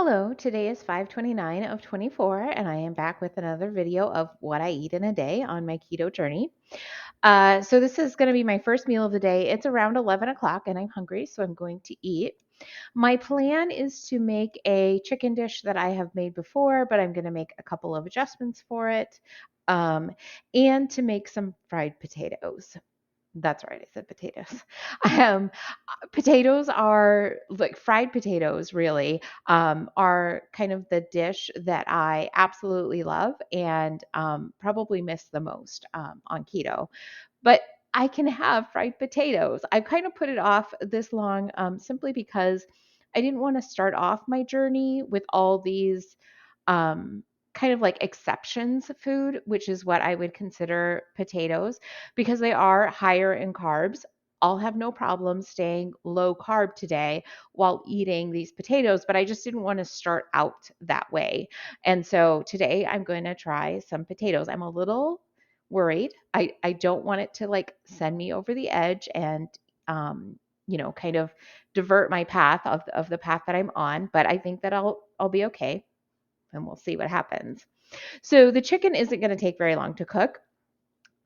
Hello, today is 5/29 of 24, and I am back with another video of what I eat in a day on my keto journey. So this is going to be my first meal of the day. It's around 11 o'clock, and I'm hungry, so I'm going to eat. My plan is to make a chicken dish that I have made before, but I'm going to make a couple of adjustments for it, um, and to make some fried potatoes. That's right, I said potatoes. Um, Potatoes are like fried potatoes, really, are kind of the dish that I absolutely love and probably miss the most on keto. But I can have fried potatoes. I've kind of put it off this long simply because I didn't want to start off my journey with all these um, kind of like exceptions food, which is what I would consider potatoes, because they are higher in carbs. I'll have no problem staying low carb today while eating these potatoes, but I just didn't want to start out that way. And so today I'm going to try some potatoes. I'm a little worried. I don't want it to like send me over the edge and kind of divert my path of the path that I'm on, but I think that I'll be okay and we'll see what happens. So the chicken isn't going to take very long to cook.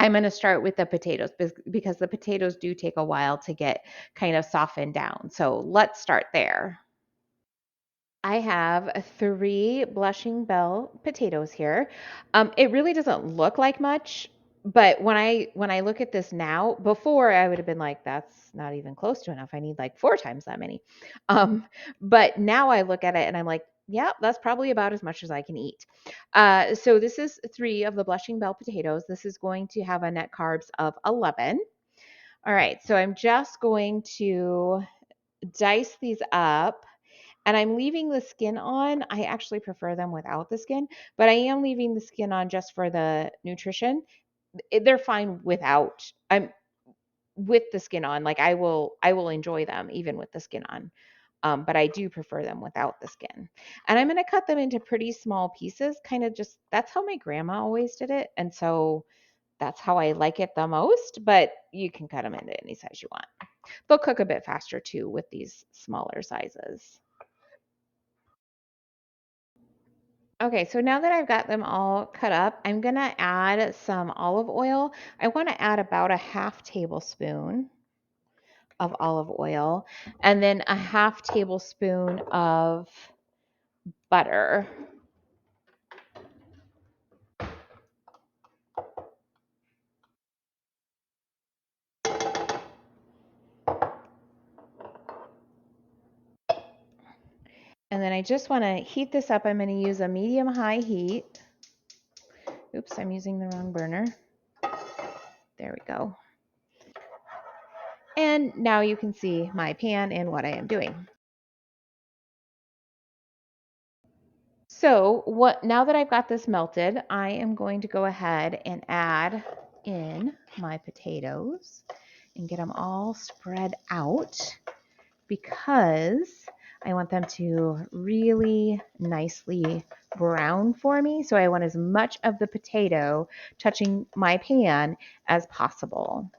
I'm going to start with the potatoes because the potatoes do take a while to get kind of softened down. So let's start there. I have three blushing bell potatoes here. It really doesn't look like much, but when I look at this now, before I would have been like, that's not even close to enough. I need like four times that many. Um, but now I look at it and I'm like, yeah, that's probably about as much as I can eat. So this is three of the blushing bell potatoes. This is going to have a net carbs of 11. All right, so I'm just going to dice these up and I'm leaving the skin on. I actually prefer them without the skin, but I am leaving the skin on just for the nutrition. They're fine without. I'm with the skin on. Like I will enjoy them even with the skin on. But I do prefer them without the skin. And I'm going to cut them into pretty small pieces, kind of just that's how my grandma always did it. And so that's how I like it the most, but you can cut them into any size you want. They'll cook a bit faster too with these smaller sizes. Okay, so now that I've got them all cut up, I'm gonna add some olive oil. I want to add about a half tablespoon of olive oil and then a half tablespoon of butter. And then I just want to heat this up. I'm going to use a medium-high heat. Oops, I'm using the wrong burner. There we go. And now you can see my pan and what I am doing. So now that I've got this melted, I am going to go ahead and add in my potatoes and get them all spread out because I want them to really nicely brown for me. So I want as much of the potato touching my pan as possible.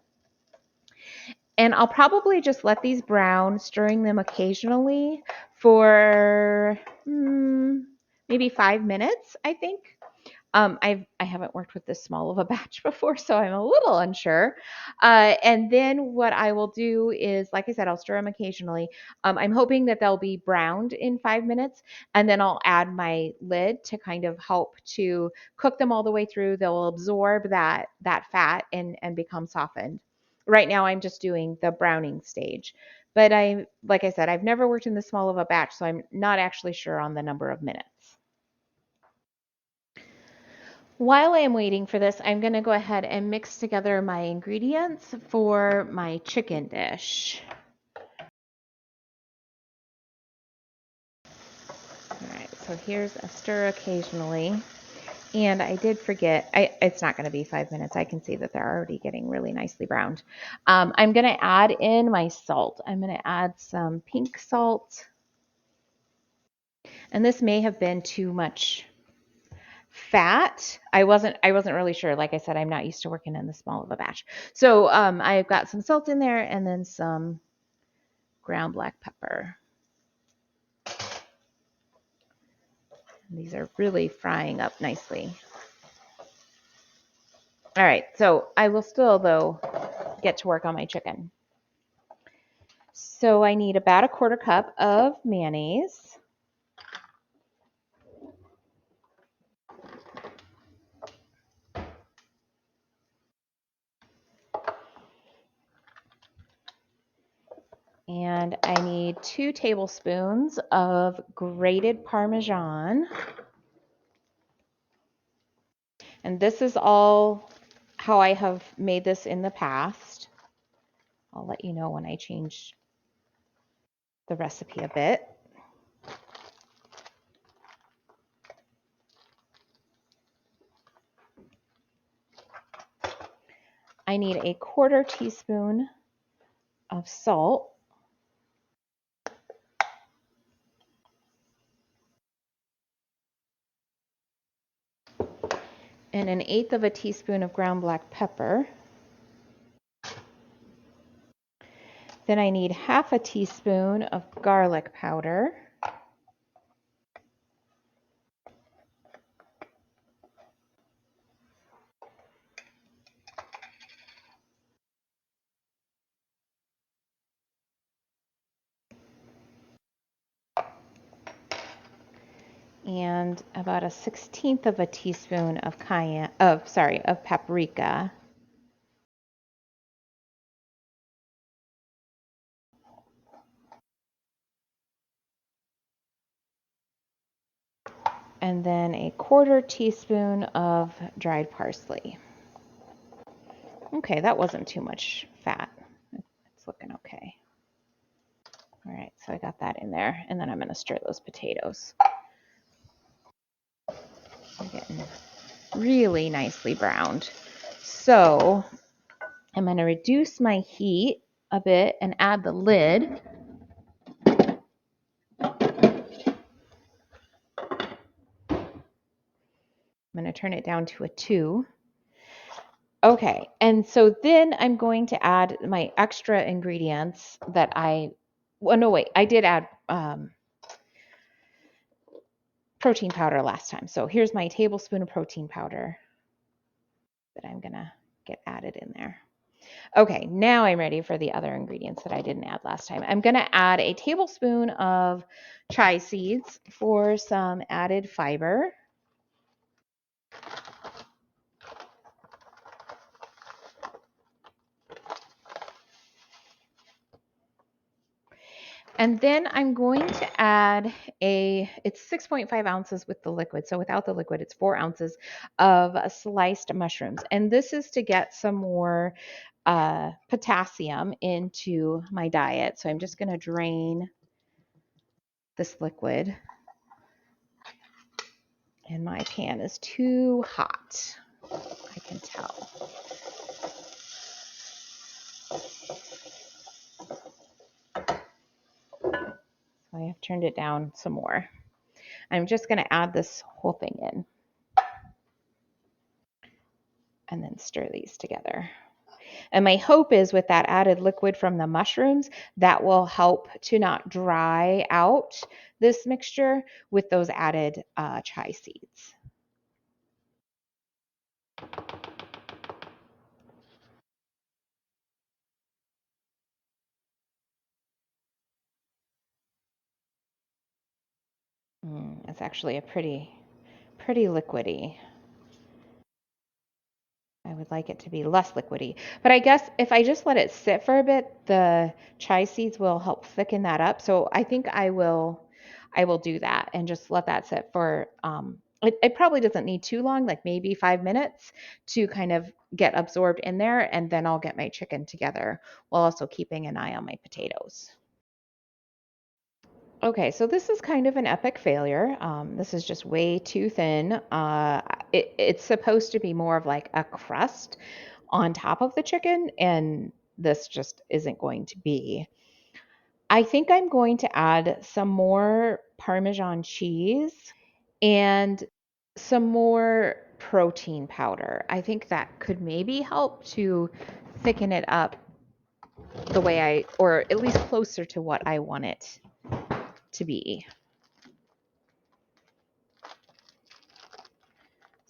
And I'll probably just let these brown, stirring them occasionally for maybe 5 minutes, I think. I haven't worked with this small of a batch before, so I'm a little unsure. And then what I will do is, like I said, I'll stir them occasionally. I'm hoping that they'll be browned in 5 minutes, and then I'll add my lid to kind of help to cook them all the way through. They'll absorb that fat and become softened. Right now, I'm just doing the browning stage. But like I said, I've never worked in this small of a batch, so I'm not actually sure on the number of minutes. While I am waiting for this, I'm going to go ahead and mix together my ingredients for my chicken dish. All right, so here's a stir occasionally. And I did forget, it's not going to be 5 minutes. I can see that they're already getting really nicely browned. I'm going to add in my salt. I'm going to add some pink salt. And this may have been too much fat. I wasn't really sure. Like I said, I'm not used to working in this small of a batch. So I've got some salt in there and then some ground black pepper. These are really frying up nicely. All right, so I will still, though, get to work on my chicken. So I need about a 1/4 cup of mayonnaise. And I need 2 tablespoons of grated Parmesan. And this is all how I have made this in the past. I'll let you know when I change the recipe a bit. I need a 1/4 teaspoon of salt. And 1/8 of a teaspoon of ground black pepper. Then I need 1/2 teaspoon of garlic powder. And about a 1/16 of a teaspoon of paprika. And then a 1/4 teaspoon of dried parsley. Okay, that wasn't too much fat. It's looking okay. All right, so I got that in there, and then I'm going to stir those potatoes. They're getting really nicely browned. So I'm going to reduce my heat a bit and add the lid. I'm going to turn it down to a 2. Okay, and so then I'm going to add my extra ingredients that I did add protein powder last time. So here's my tablespoon of protein powder that I'm going to get added in there. Okay, now I'm ready for the other ingredients that I didn't add last time. I'm going to add a tablespoon of chia seeds for some added fiber. And then I'm going to add it's 6.5 ounces with the liquid. So without the liquid, it's 4 ounces of sliced mushrooms. And this is to get some more potassium into my diet. So I'm just going to drain this liquid. And my pan is too hot, I can tell. So I have turned it down some more. I'm just going to add this whole thing in and then stir these together. And my hope is with that added liquid from the mushrooms, that will help to not dry out this mixture with those added chia seeds. It's actually a pretty liquidy. I would like it to be less liquidy. But I guess if I just let it sit for a bit, the chia seeds will help thicken that up. So I think I will do that and just let that sit for it probably doesn't need too long, like maybe 5 minutes to kind of get absorbed in there, and then I'll get my chicken together while also keeping an eye on my potatoes. Okay, so this is kind of an epic failure. This is just way too thin. It's supposed to be more of like a crust on top of the chicken, and this just isn't going to be. I think I'm going to add some more Parmesan cheese and some more protein powder. I think that could maybe help to thicken it up the way or at least closer to what I want it to be.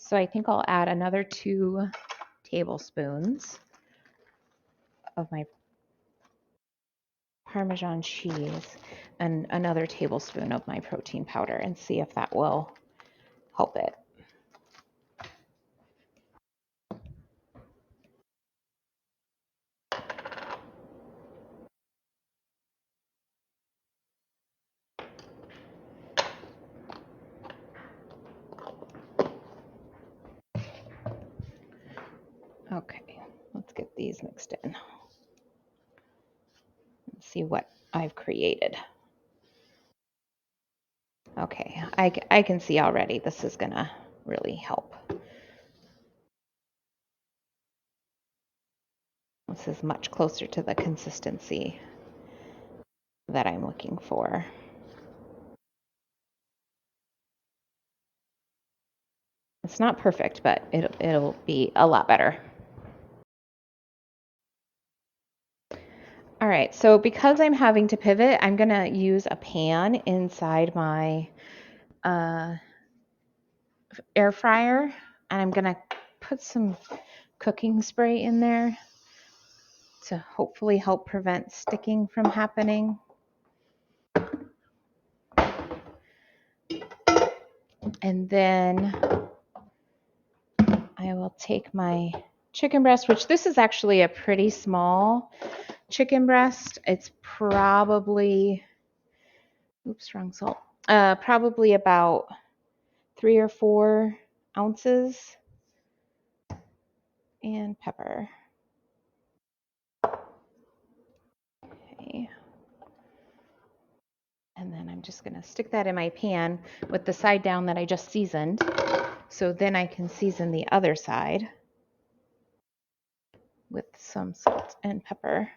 So I think I'll add another 2 tablespoons of my Parmesan cheese and another tablespoon of my protein powder and see if that will help it. Okay, let's get these mixed in. Let's see what I've created. Okay, I can see already this is gonna really help. This is much closer to the consistency that I'm looking for. It's not perfect, but it'll be a lot better. All right, so because I'm having to pivot, I'm gonna use a pan inside my air fryer, and I'm gonna put some cooking spray in there to hopefully help prevent sticking from happening. And then I will take my chicken breast, which this is actually a pretty small chicken breast. It's probably, oops, wrong salt, probably about 3 or 4 ounces, and pepper. Okay. And then I'm just gonna stick that in my pan with the side down that I just seasoned. So then I can season the other side with some salt and pepper.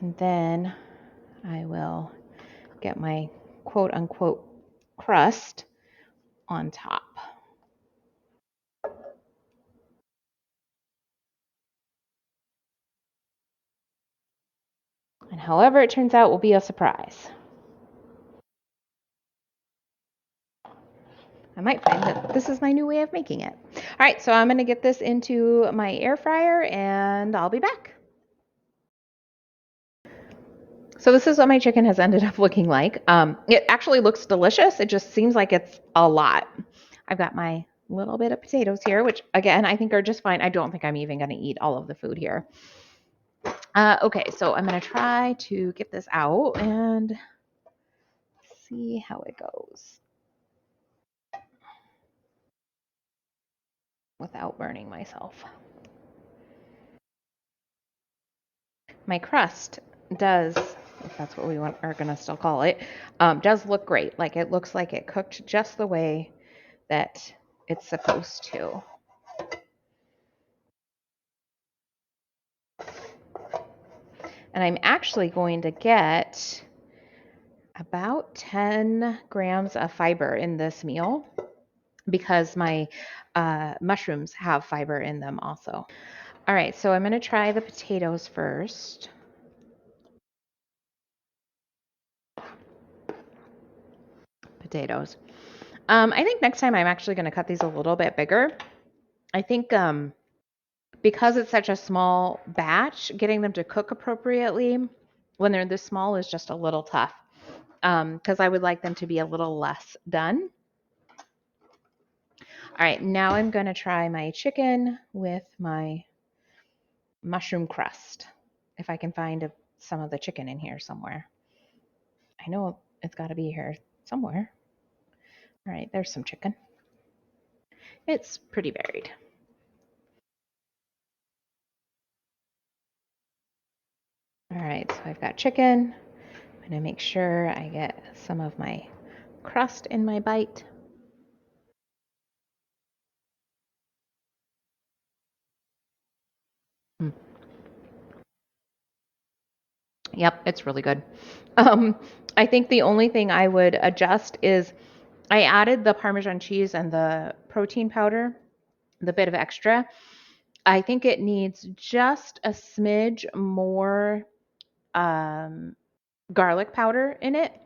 And then I will get my quote unquote crust on top. And however it turns out will be a surprise. I might find that this is my new way of making it. All right, so I'm gonna get this into my air fryer and I'll be back. So this is what my chicken has ended up looking like. It actually looks delicious. It just seems like it's a lot. I've got my little bit of potatoes here, which again, I think are just fine. I don't think I'm even gonna eat all of the food here. Okay, so I'm gonna try to get this out and see how it goes without burning myself. My crust does, if that's what we are gonna still call it, does look great. Like it looks like it cooked just the way that it's supposed to. And I'm actually going to get about 10 grams of fiber in this meal because my mushrooms have fiber in them also. All right, so I'm going to try the potatoes first. Potatoes. I think next time I'm actually going to cut these a little bit bigger. I think because it's such a small batch, getting them to cook appropriately when they're this small is just a little tough because I would like them to be a little less done. All right, now I'm going to try my chicken with my mushroom crust. If I can find some of the chicken in here somewhere. I know it's got to be here somewhere. All right, there's some chicken. It's pretty varied. All right, so I've got chicken. I'm going to make sure I get some of my crust in my bite. Mm. Yep, it's really good. I think the only thing I would adjust is I added the Parmesan cheese and the protein powder, the bit of extra. I think it needs just a smidge more garlic powder in it.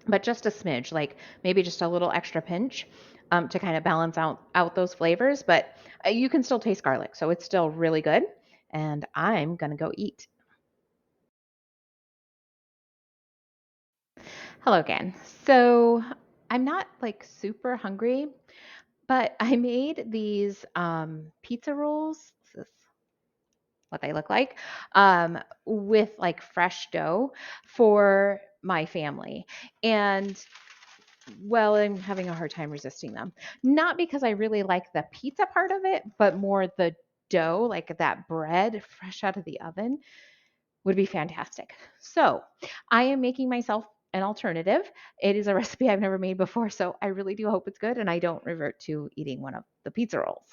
but just a smidge, like maybe just a little extra pinch to kind of balance out those flavors. But you can still taste garlic, so it's still really good. And I'm gonna go eat. Hello again. So I'm not like super hungry, but I made these pizza rolls. This is what they look like, with like fresh dough for my family. And well, I'm having a hard time resisting them. Not because I really like the pizza part of it, but more the dough, like that bread fresh out of the oven would be fantastic. So I am making myself an alternative. It is a recipe I've never made before, so I really do hope it's good and I don't revert to eating one of the pizza rolls.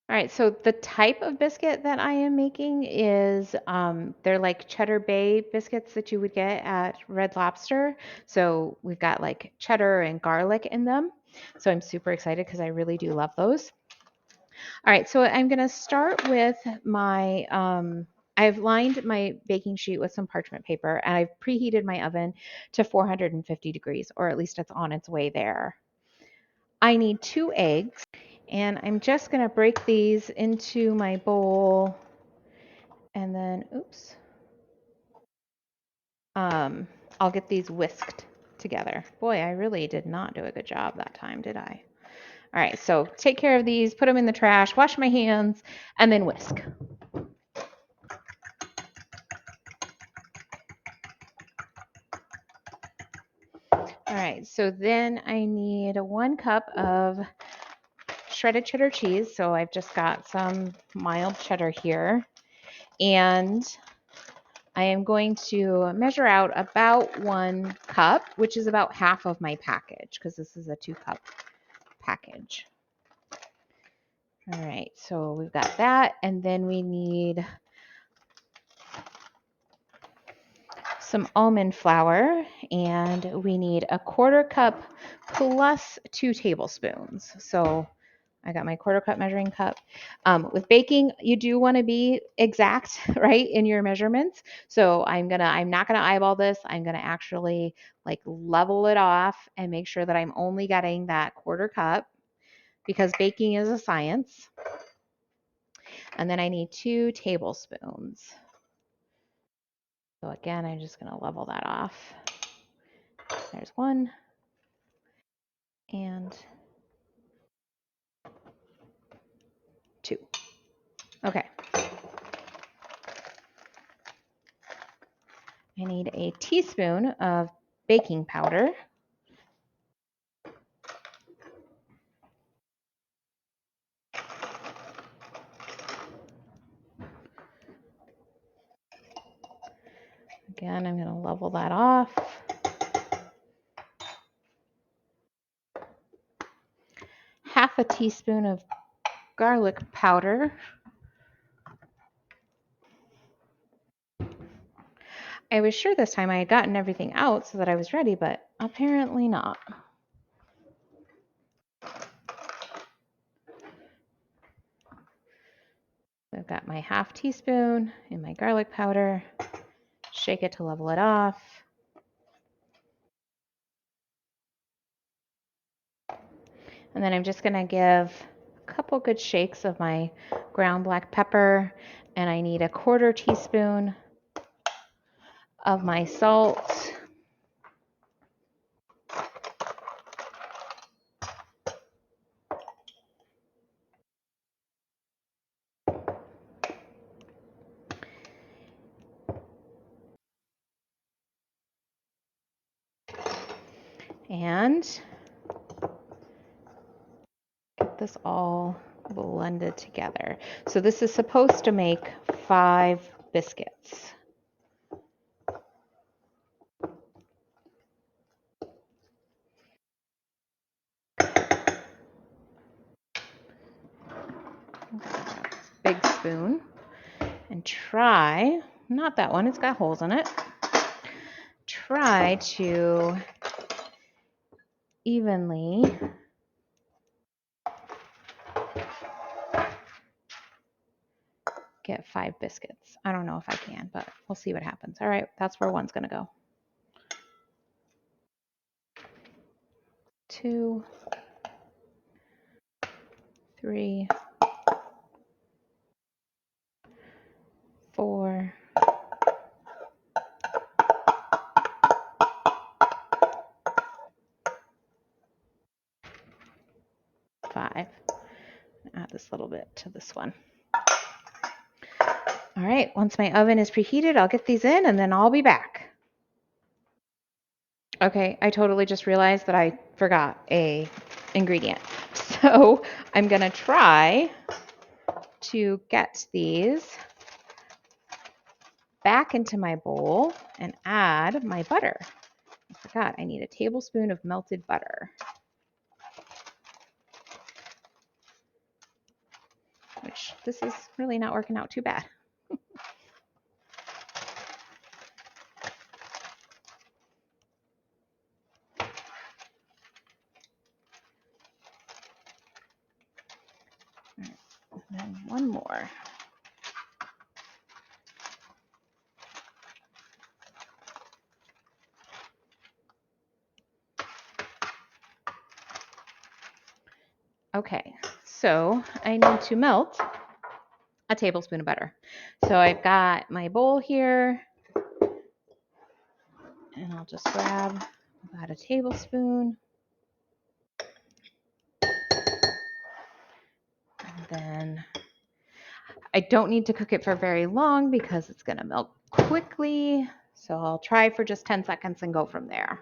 All right, so the type of biscuit that I am making is they're like Cheddar Bay biscuits that you would get at Red Lobster. So we've got like cheddar and garlic in them. So I'm super excited because I really do love those. All right, so I'm going to start with my, I've lined my baking sheet with some parchment paper and I've preheated my oven to 450 degrees, or at least it's on its way there. I need 2 eggs. And I'm just going to break these into my bowl and then, oops, I'll get these whisked together. Boy, I really did not do a good job that time, did I? All right, so take care of these, put them in the trash, wash my hands, and then whisk. All right, so then I need 1 cup of shredded cheddar cheese. So I've just got some mild cheddar here. And I am going to measure out about 1 cup, which is about half of my package because this is a 2-cup package. All right, so we've got that. And then we need some almond flour, and we need 1/4 cup plus 2 tablespoons. So I got my 1/4 cup measuring cup. With baking, you do want to be exact, right, in your measurements. So I'm not gonna eyeball this. I'm gonna actually like level it off and make sure that I'm only getting that 1/4 cup because baking is a science. And then I need 2 tablespoons. So again, I'm just gonna level that off. There's 1 and 2. Okay. I need a teaspoon of baking powder. Again, I'm going to level that off. Half a teaspoon of garlic powder. I was sure this time I had gotten everything out so that I was ready, but apparently not. I've got my half teaspoon in my garlic powder. Shake it to level it off. And then I'm just going to give a couple good shakes of my ground black pepper. And I need 1/4 teaspoon of my salt. And get this all blended together. So this is supposed to make 5 biscuits. Big spoon and try, not that one, it's got holes in it. Try to evenly get 5 biscuits. I don't know if I can, but we'll see what happens. All right, that's where one's gonna go. 2, 3, 4, 5. Add this little bit to this one. All right, once my oven is preheated, I'll get these in and then I'll be back. Okay, I totally just realized that I forgot a ingredient. So I'm gonna try to get these back into my bowl and add my butter. I forgot I need a tablespoon of melted butter, which this is really not working out too bad. All right, and then one more. Okay, so I need to melt a tablespoon of butter. So I've got my bowl here, and I'll just grab about a tablespoon. And then I don't need to cook it for very long because it's gonna melt quickly. So I'll try for just 10 seconds and go from there.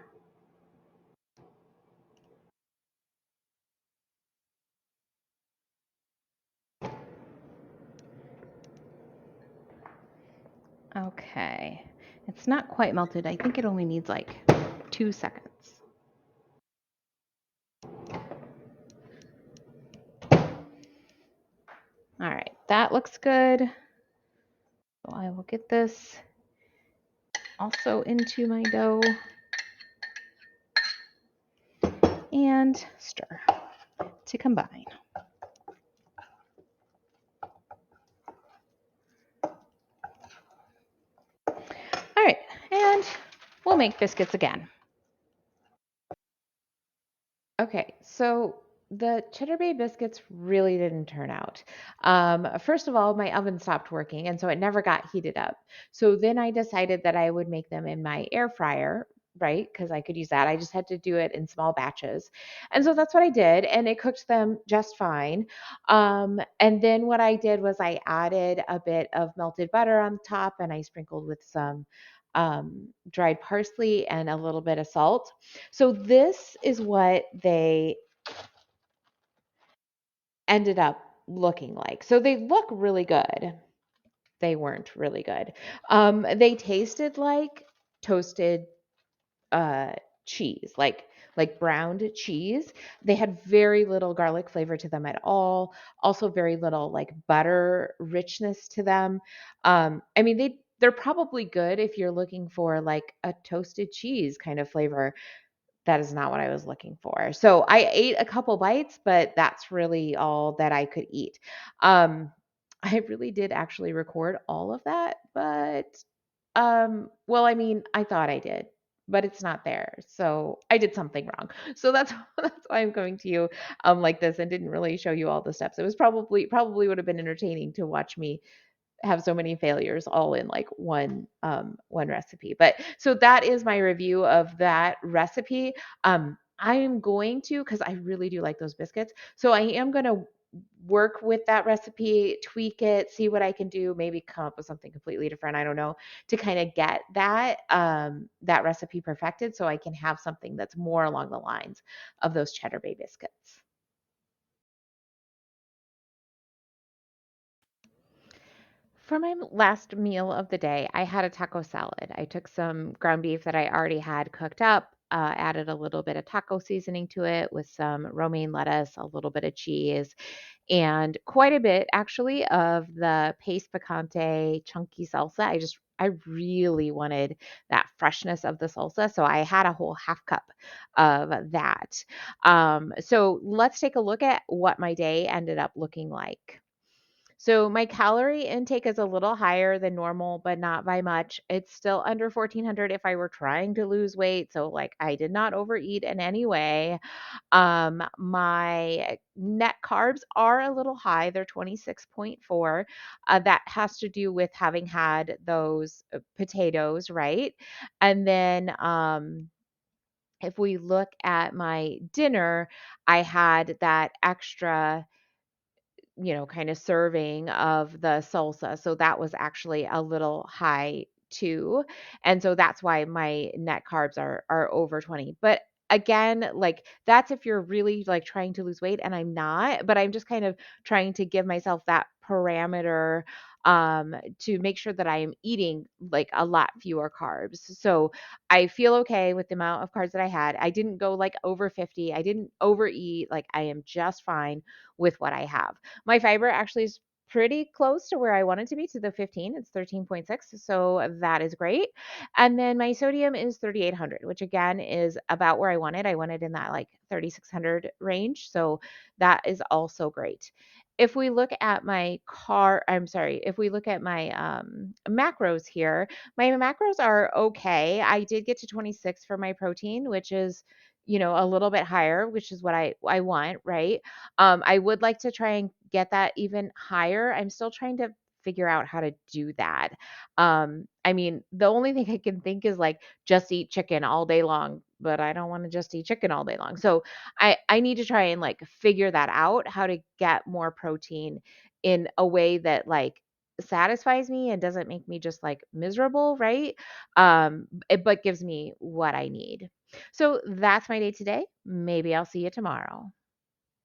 Okay, it's not quite melted. I think it only needs like 2 seconds. All right, that looks good. So I will get this also into my dough and stir to combine. All right, and we'll make biscuits again. Okay, so the Cheddar Bay biscuits really didn't turn out. First of all, my oven stopped working, and so it never got heated up. So then I decided that I would make them in my air fryer, right? Because I could use that. I just had to do it in small batches. And so that's what I did, and it cooked them just fine. And then what I did was I added a bit of melted butter on top, and I sprinkled with some dried parsley and a little bit of salt. So this is what they ended up looking like. So they look really good. They weren't really good. They tasted like toasted uh, cheese, like browned cheese. They had very little garlic flavor to them at all. Also, very little like butter richness to them. I mean, they're probably good if you're looking for like a toasted cheese kind of flavor. That is not what I was looking for. So I ate a couple bites, but that's really all that I could eat. Um, I really did actually record all of that, but well, I mean, I thought I did, but it's not there. So I did something wrong. So that's that's why I'm coming to you like this and didn't really show you all the steps. It was probably would have been entertaining to watch me have so many failures all in like one recipe. But so that is my review of that recipe. I am going to, because I really do like those biscuits, so I am going to work with that recipe, tweak it, see what I can do, maybe come up with something completely different, I don't know, to kind of get that recipe perfected so I can have something that's more along the lines of those Cheddar Bay biscuits. For my last meal of the day, I had a taco salad. I took some ground beef that I already had cooked up, added a little bit of taco seasoning to it with some romaine lettuce, a little bit of cheese, and quite a bit actually of the paste picante chunky salsa. I really wanted that freshness of the salsa, so I had a whole half cup of that. So let's take a look at what my day ended up looking like. So my calorie intake is a little higher than normal, but not by much. It's still under 1400 if I were trying to lose weight. So like I did not overeat in any way. My net carbs are a little high. They're 26.4. That has to do with having had those potatoes, right? And then if we look at my dinner, I had that extra, kind of serving of the salsa. So that was actually a little high too. And so that's why my net carbs are over 20. But again, like that's if you're really like trying to lose weight and I'm not, but I'm just kind of trying to give myself that parameter to make sure that I am eating like a lot fewer carbs. So I feel okay with the amount of carbs that I had. I didn't go like over 50. I didn't overeat. Like I am just fine with what I have. My fiber actually is pretty close to where I want it to be, to the 15. It's 13.6. So that is great. And then my sodium is 3,800, which again is about where I want it. I want it in that like 3,600 range. So that is also great. If we look at if we look at my macros here, my macros are okay. I did get to 26 for my protein, which is, a little bit higher, which is what I want, right? I would like to try and get that even higher. I'm still trying to figure out how to do that. I mean, the only thing I can think is like just eat chicken all day long, but I don't want to just eat chicken all day long. So I need to try and like figure that out, how to get more protein in a way that like satisfies me and doesn't make me just like miserable, right? But gives me what I need. So that's my day today. Maybe I'll see you tomorrow.